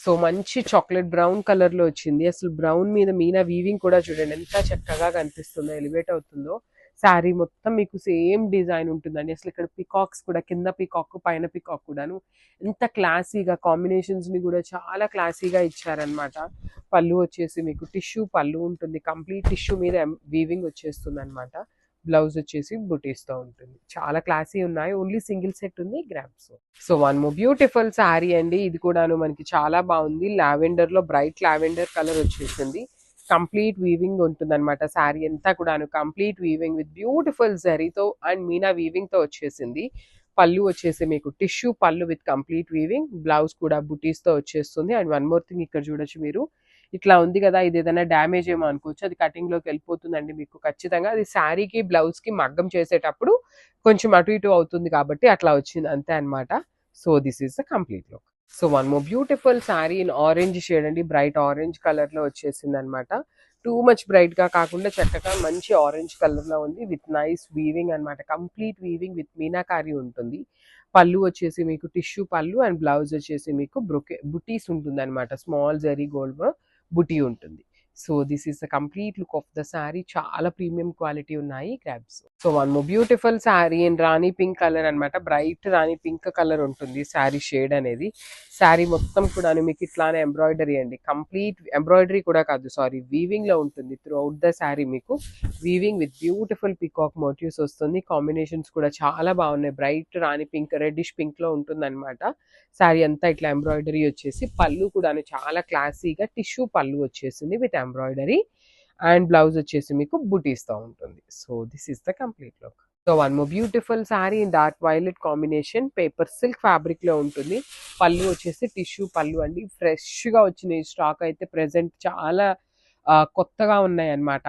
So మంచి chocolate brown colour లో వచ్చింది. అసలు బ్రౌన్ మీద మీనా వీవింగ్ కూడా చూడండి ఎంత చక్కగా కనిపిస్తుందో, ఎలివేట్ అవుతుందో. శారీ మొత్తం మీకు సేమ్ డిజైన్ ఉంటుందండి. అసలు ఇక్కడ పికాక్స్ కూడా, కింద పికాక్ పైన పికాక్ కూడాను ఎంత క్లాసీగా కాంబినేషన్స్ ని కూడా చాలా క్లాసీగా ఇచ్చారనమాట. పళ్ళు వచ్చేసి మీకు టిష్యూ పళ్ళు ఉంటుంది, కంప్లీట్ టిష్యూ మీద వీవింగ్ వచ్చేస్తుంది అనమాట. బ్లౌజ్ వచ్చేసి బుటీస్తో ఉంటుంది. చాలా క్లాసీ ఉన్నాయి. ఓన్లీ సింగిల్ సెట్ ఉంది, grams. So one more beautiful sari అండి. ఇది కూడాను మనకి చాలా బాగుంది. లావెండర్ లో బ్రైట్ లావెండర్ కలర్ వచ్చేసింది. కంప్లీట్ వీవింగ్ ఉంటుంది అనమాట. శారీ అంతా కూడాను కంప్లీట్ వీవింగ్ విత్ బ్యూటిఫుల్ జరీతో అండ్ మీనా వీవింగ్ తో వచ్చేసింది. పళ్ళు వచ్చేసి మీకు టిష్యూ పళ్ళు విత్ కంప్లీట్ వీవింగ్, బ్లౌజ్ కూడా బుటీస్ తో వచ్చేస్తుంది. అండ్ వన్ మోర్ థింగ్ ఇక్కడ చూడొచ్చు మీరు, ఇట్లా ఉంది కదా, ఇది ఏదైనా డ్యామేజ్ ఏమో అనుకోవచ్చు, అది కటింగ్ లోకి వెళ్ళిపోతుందండి మీకు ఖచ్చితంగా. అది శారీకి బ్లౌజ్ కి మగ్గం చేసేటప్పుడు కొంచెం అటు ఇటు అవుతుంది కాబట్టి అట్లా వచ్చింది అంతే అనమాట. So this is the complete look. So one more beautiful sari in orange shade అండి. బ్రైట్ ఆరెంజ్ కలర్ లో వచ్చేసింది అనమాట. టూ మచ్ బ్రైట్ గా కాకుండా చక్కగా మంచి ఆరెంజ్ కలర్ లో ఉంది విత్ నైస్ వీవింగ్ అనమాట. కంప్లీట్ వీవింగ్ విత్ మీనాకారి ఉంటుంది. పళ్ళు వచ్చేసి మీకు టిష్యూ పళ్ళు అండ్ బ్లౌజ్ వచ్చేసి మీకు బుటీస్ ఉంటుంది అనమాట. స్మాల్ జరీ గోల్డ్ బుటీ ఉంటుంది. So this is the complete look of the sari. చాలా ప్రీమియం క్వాలిటీ ఉన్నాయి crabs. So one more beautiful sari in Rani pink colour అనమాట. బ్రైట్ రాణి పింక్ కలర్ ఉంటుంది శారీ షేడ్ అనేది. శారీ మొత్తం కూడా మీకు ఇట్లానే ఎంబ్రాయిడరీ అండి. కంప్లీట్ ఎంబ్రాయిడరీ కూడా కాదు, సారీ, వీవింగ్ లో ఉంటుంది త్రూ అవుట్ ద శారీ. మీకు weaving with beautiful peacock motifs వస్తుంది. కాంబినేషన్స్ కూడా చాలా బాగున్నాయి. బ్రైట్ రాణి పింక్, రెడ్డిష్ పింక్ లో ఉంటుంది అనమాట. శారీ అంతా ఇట్లా ఎంబ్రాయిడరీ వచ్చేసి, పళ్ళు కూడా చాలా క్లాసీగా టిష్యూ పళ్ళు వచ్చేసింది విత్ ఎంబ్రాయిడరీ అండ్ బ్లౌజ్ వచ్చేసి మీకు బుటీస్ తో ఉంటుంది. So this is the complete look. So one more beautiful sari in dark violet combination, paper silk fabric లో ఉంటుంది. పళ్ళు వచ్చేసి టిష్యూ పళ్ళు అండి. ఫ్రెష్ గా వచ్చిన స్టాక్ అయితే ప్రెసెంట్ చాలా కొత్తగా ఉన్నాయి అన్నమాట.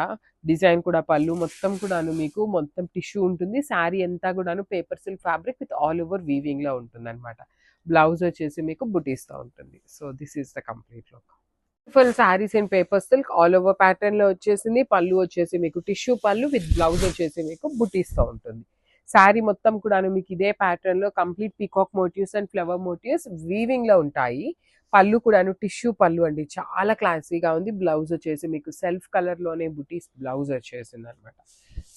డిజైన్ కూడా పళ్ళు మొత్తం కూడాను మీకు మొత్తం టిష్యూ ఉంటుంది. శారీ అంతా కూడాను paper silk fabric with all over weaving లో ఉంటుంది అనమాట. బ్లౌజ్ వచ్చేసి మీకు బుటీస్ తో ఉంటుంది. So this is the complete look. Full saris in paper silk all over pattern లో వచ్చేసింది. పళ్ళు వచ్చేసి మీకు టిష్యూ పళ్ళు విత్ బ్లౌజ్ వచ్చేసి మీకు బుటీస్ తో ఉంటుంది. శారీ మొత్తం కూడా మీకు ఇదే ప్యాటర్న్ లో complete peacock motives and flower motives weaving లో ఉంటాయి. పళ్ళు కూడాను టిష్యూ పళ్ళు అండి, చాలా క్లాసీగా ఉంది. బ్లౌజ్ వచ్చేసి మీకు సెల్ఫ్ కలర్ లోనే బుటీస్ బ్లౌజ్ వచ్చేసింది అనమాట.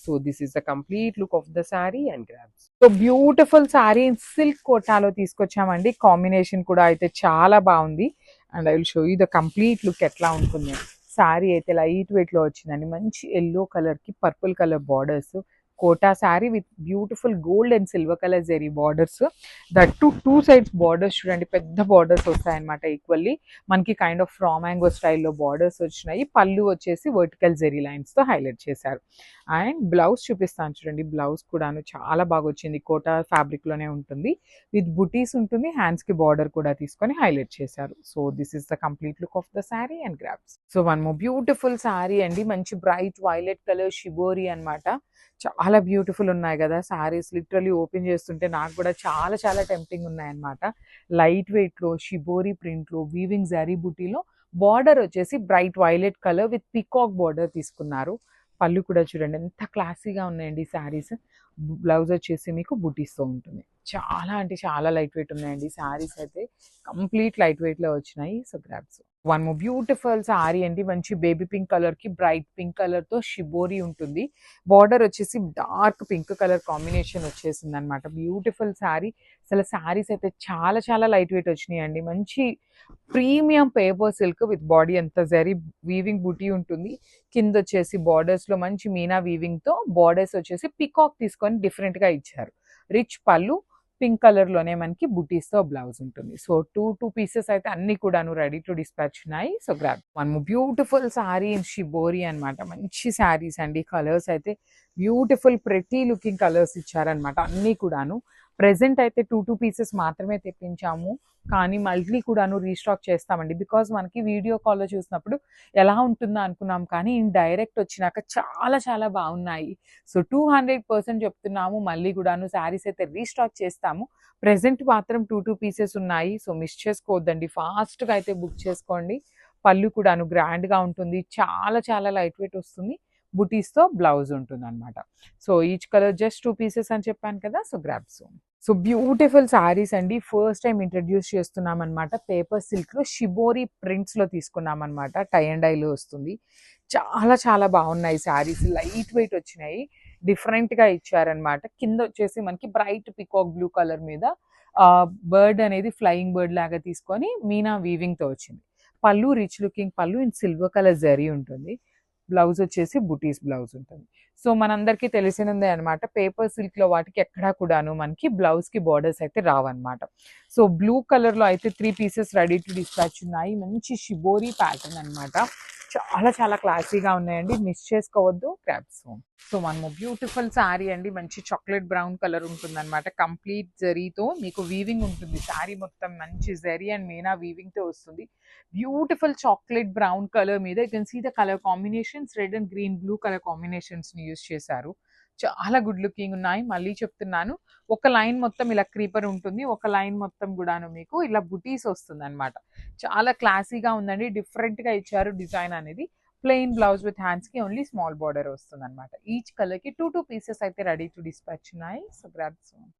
So this is the complete look of the sari and grabs. So beautiful sari silk కోటాలో తీసుకొచ్చామండి. కాంబినేషన్ కూడా అయితే చాలా బాగుంది. And I will show you the complete look ఎట్లా ఉంటుంది. శారీ అయితే లైట్ వెయిట్ లో వచ్చిందండి. మంచి ఎల్లో కలర్ కి purple colour borders, Kota sari with beautiful gold and silver colour zari borders. That two sides borders చూడండి, పెద్ద బార్డర్స్ వస్తాయన్నమాట. ఈక్వల్లీ మనకి కైండ్ ఆఫ్ ఫ్రా మ్యాంగో స్టైల్లో బార్డర్స్ వచ్చినాయి. పళ్ళు వచ్చేసి వర్టికల్ జెరీ లైన్స్ తో హైలైట్ చేశారు. అండ్ బ్లౌజ్ చూపిస్తాను చూడండి. బ్లౌజ్ కూడాను చాలా బాగా వచ్చింది. కోటా ఫ్యాబ్రిక్ లోనే ఉంటుంది విత్ బుటీస్ ఉంటుంది. హ్యాండ్స్ కి బార్డర్ కూడా తీసుకొని హైలైట్ చేశారు. So this is the complete look of the sari and grabs. So one more beautiful sari అండి. మంచి బ్రైట్ వైలెట్ కలర్ షిబోరి అన్నమాట. చాలా బ్యూటిఫుల్ ఉన్నాయి కదా శారీస్. లిటరలీ ఓపెన్ చేస్తుంటే నాకు కూడా చాలా చాలా టెంప్టింగ్ ఉన్నాయి అన్నమాట. లైట్ వెయిట్ లో షిబోరి ప్రింట్ లో వీవింగ్ జరీ బుటీలో బార్డర్ వచ్చేసి bright violet colour with peacock border తీసుకున్నారు. పళ్ళు కూడా చూడండి ఎంత క్లాసీగా ఉన్నాయండి శారీస్. బ్లౌజ్ వచ్చేసి మీకు బుటీస్తో ఉంటుంది. చాలా అంటే చాలా లైట్ వెయిట్ ఉన్నాయండి శారీస్ అయితే. కంప్లీట్ లైట్ వెయిట్ లో వచ్చినాయి. So grabs. One more beautiful sari అండి. మంచి బేబీ పింక్ కలర్ కి బ్రైట్ పింక్ కలర్ తో షిబోరి ఉంటుంది. బార్డర్ వచ్చేసి డార్క్ పింక్ కలర్ కాంబినేషన్ వచ్చేసింది అనమాట. బ్యూటిఫుల్ శారీ. అసలు శారీస్ అయితే చాలా చాలా లైట్ వెయిట్ వచ్చినాయి అండి. మంచి premium paper silk with body అంతా జరీ వీవింగ్ బుటీ ఉంటుంది. కింద వచ్చేసి బార్డర్స్ లో మంచి మీనా వీవింగ్ తో బార్డర్స్ వచ్చేసి పికాక్ తీసుకొని డిఫరెంట్ గా ఇచ్చారు. రిచ్ పళ్ళు, పింక్ కలర్ లోనే మనకి బుటీస్ తో బ్లౌజ్ ఉంటుంది. సో టూ పీసెస్ అయితే అన్ని కూడాను రెడీ టు డిస్పాచ్ ఉన్నాయి. So grab. One beautiful sari in shibori అనమాట. మంచి శారీస్ అండి. కలర్స్ అయితే బ్యూటిఫుల్ ప్రెటీ లుకింగ్ కలర్స్ ఇచ్చారనమాట అన్ని కూడాను. ప్రెసెంట్ అయితే టూ పీసెస్ మాత్రమే తెప్పించాము, కానీ మళ్ళీ కూడాను రీస్టాక్ చేస్తామండి. బికాజ్ మనకి వీడియో కాల్లో చూసినప్పుడు ఎలా ఉంటుందో అనుకున్నాం, కానీ డైరెక్ట్ వచ్చినాక చాలా చాలా బాగున్నాయి. సో 200% చెప్తున్నాము. మళ్ళీ కూడాను శారీస్ అయితే రీస్టాక్ చేస్తాము. ప్రెసెంట్ మాత్రం టూ పీసెస్ ఉన్నాయి. సో మిస్ చేసుకోవద్దండి, ఫాస్ట్గా అయితే బుక్ చేసుకోండి. పళ్ళు కూడాను గ్రాండ్గా ఉంటుంది. చాలా చాలా లైట్ వెయిట్ వస్తుంది. బుటీస్తో బ్లౌజ్ ఉంటుంది అనమాట. So each colour just 2 pieces అని చెప్పాను కదా. So grab soon. So beautiful saris అండి. ఫస్ట్ టైం ఇంట్రడ్యూస్ చేస్తున్నాం అనమాట. పేపర్ సిల్క్లో షిబోరి ప్రింట్స్లో తీసుకున్నాం అనమాట. టై అండ్ డైలో వస్తుంది. చాలా చాలా బాగున్నాయి శారీస్. లైట్ వెయిట్ వచ్చినాయి. డిఫరెంట్గా ఇచ్చారనమాట. కింద వచ్చేసి మనకి బ్రైట్ పికాక్ బ్లూ కలర్ మీద బర్డ్ అనేది ఫ్లయింగ్ బర్డ్ లాగా తీసుకొని మీనా వీవింగ్తో వచ్చింది. పళ్ళు రిచ్ లుకింగ్ పళ్ళు ఇన్ సిల్వర్ కలర్ జరీ ఉంటుంది. బ్లౌజ్ వచ్చేసి బుటీస్ బ్లౌజ్ ఉంటుంది. సో మనందరికీ తెలిసినదే అనమాట. పేపర్ సిల్క్లో వాటికి ఎక్కడా కూడాను మనకి బ్లౌజ్కి బార్డర్స్ అయితే రావన్నమాట. సో బ్లూ కలర్లో అయితే 3 పీసెస్ రెడీ టు డిస్పాచ్ ఉన్నాయి. మంచి షిబోరి ప్యాటర్న్ అనమాట. చాలా చాలా క్లాసీగా ఉన్నాయండి. మిస్ చేసుకోవద్దు. క్రాప్స్. సో మనము బ్యూటిఫుల్ శారీ అండి. మంచి చాక్లెట్ బ్రౌన్ కలర్ ఉంటుంది అనమాట. కంప్లీట్ జరీతో మీకు వీవింగ్ ఉంటుంది. శారీ మొత్తం మంచి జరీ అండ్ మీనా వీవింగ్తో వస్తుంది. బ్యూటిఫుల్ చాక్లెట్ బ్రౌన్ కలర్ మీద you can see the colour combinations. Red and green blue colour కాంబినేషన్స్ని యూస్ చేశారు. చాలా గుడ్ లుకింగ్ ఉన్నాయి. మళ్ళీ చెప్తున్నాను, ఒక లైన్ మొత్తం ఇలా క్రీపర్ ఉంటుంది. ఒక లైన్ మొత్తం కూడాను మీకు ఇలా బుటీస్ వస్తుంది అనమాట. చాలా క్లాసీగా ఉందండి. డిఫరెంట్గా ఇచ్చారు డిజైన్ అనేది. ప్లెయిన్ బ్లౌజ్ విత్ హ్యాండ్స్కి ఓన్లీ స్మాల్ బార్డర్ వస్తుంది అనమాట. ఈచ్ కలర్కి 2 2 పీసెస్ అయితే రెడీ టు డిస్పాచ్ ఉన్నాయి. So grabs.